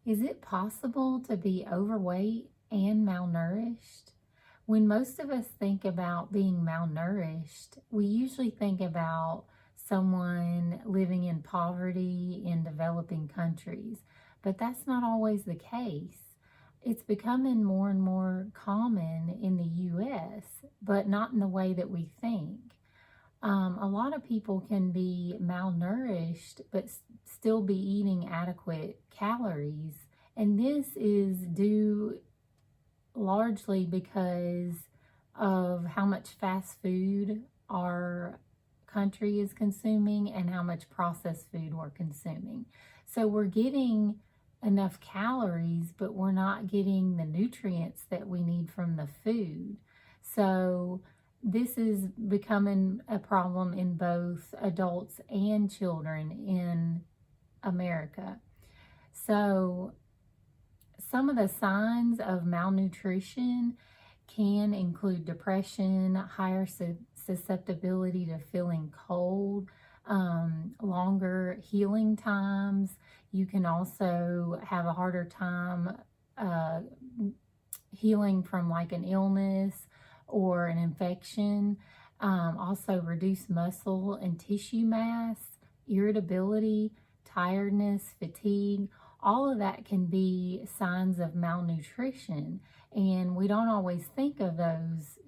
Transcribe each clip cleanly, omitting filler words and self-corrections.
Is it possible to be overweight and malnourished? When most of us think about being malnourished, we usually think about someone living in poverty in developing countries, but that's not always the case. It's becoming more and more common in the US, but not in the way that we think. A lot of people can be malnourished but still be eating adequate calories. And this is due largely because of how much fast food our country is consuming and how much processed food we're consuming. So we're getting enough calories, but we're not getting the nutrients that we need from the food. So this is becoming a problem in both adults and children in America. So some of the signs of malnutrition can include depression, higher susceptibility to feeling cold, longer healing times. You can also have a harder time healing from like an illness or an infection. Also reduced muscle and tissue mass, irritability, tiredness, fatigue. All of that can be signs of malnutrition, and we don't always think of those,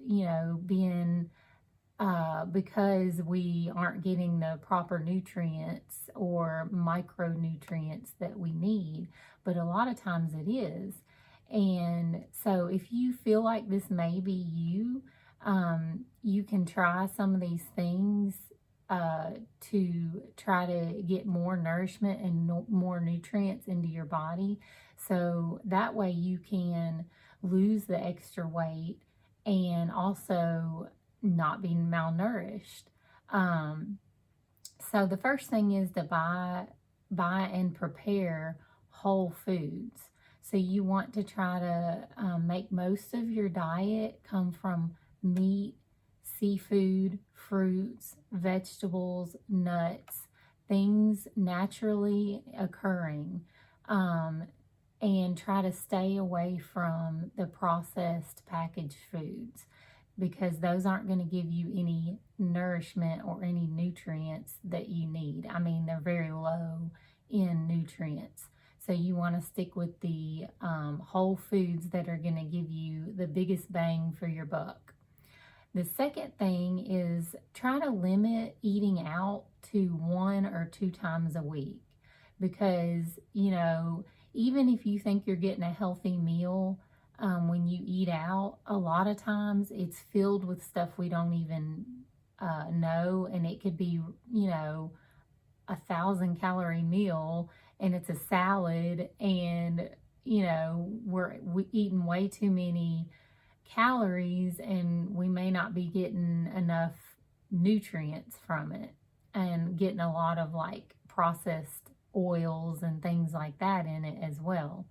being because we aren't getting the proper nutrients or micronutrients that we need, but a lot of times it is. And so if you feel like this may be you, you can try some of these things to try to get more nourishment and more nutrients into your body. So that way you can lose the extra weight and also not being malnourished. So the first thing is to buy and prepare whole foods. So you want to try to make most of your diet come from meat, seafood, fruits, vegetables, nuts, things naturally occurring, and try to stay away from the processed packaged foods, because those aren't going to give you any nourishment or any nutrients that you need. I mean, they're very low in nutrients. So you want to stick with the whole foods that are going to give you the biggest bang for your buck. The second thing is try to limit eating out to 1 or 2 times a week, because, even if you think you're getting a healthy meal, when you eat out, a lot of times it's filled with stuff we don't even know, and it could be, 1,000-calorie meal, and it's a salad, and, we're eating way too many calories, and we may not be getting enough nutrients from it, and getting a lot of like processed oils and things like that in it as well.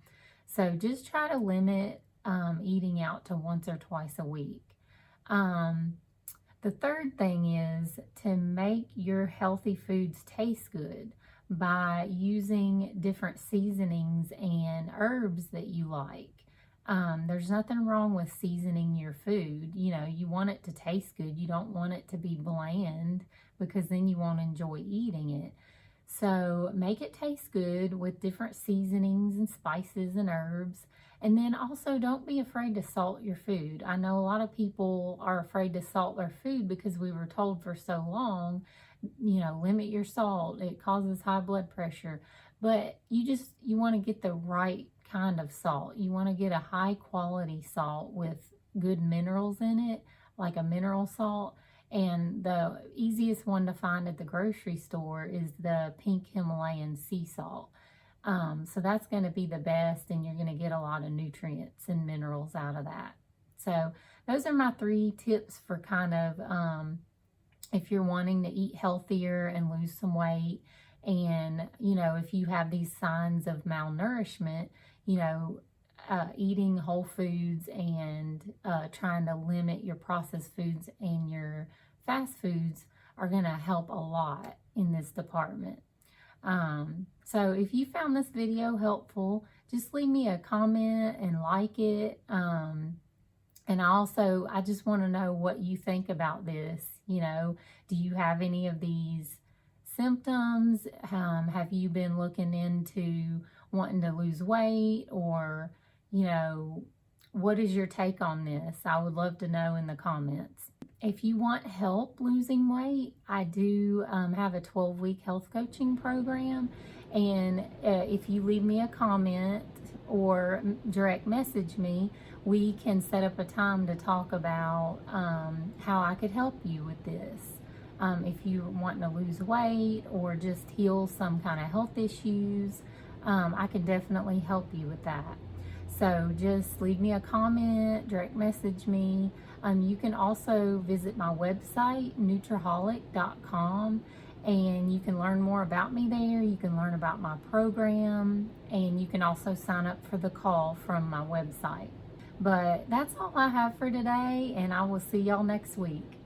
So just try to limit eating out to once or twice a week. The third thing is to make your healthy foods taste good by using different seasonings and herbs that you like. There's nothing wrong with seasoning your food. You want it to taste good. You don't want it to be bland, because then you won't enjoy eating it. So make it taste good with different seasonings and spices and herbs. And then also don't be afraid to salt your food. I know a lot of people are afraid to salt their food because we were told for so long, limit your salt. It causes high blood pressure. But you want to get the right kind of salt. You want to get a high quality salt with good minerals in it, like a mineral salt. And the easiest one to find at the grocery store is the pink Himalayan sea salt. So that's going to be the best, and you're going to get a lot of nutrients and minerals out of that. So those are my 3 tips for kind of if you're wanting to eat healthier and lose some weight. And, if you have these signs of malnourishment, eating whole foods and trying to limit your processed foods and your fast foods are going to help a lot in this department. So if you found this video helpful, just leave me a comment and like it. And I just want to know what you think about this. You know, do you have any of these symptoms? Have you been looking into wanting to lose weight, or, you know, what is your take on this? I would love to know in the comments. If you want help losing weight, I do have a 12-week health coaching program. And if you leave me a comment or direct message me, we can set up a time to talk about how I could help you with this. If you're wanting to lose weight or just heal some kind of health issues, I can definitely help you with that. So just leave me a comment, direct message me. You can also visit my website, Nutriholic.com, and you can learn more about me there. You can learn about my program, and you can also sign up for the call from my website. But that's all I have for today, and I will see y'all next week.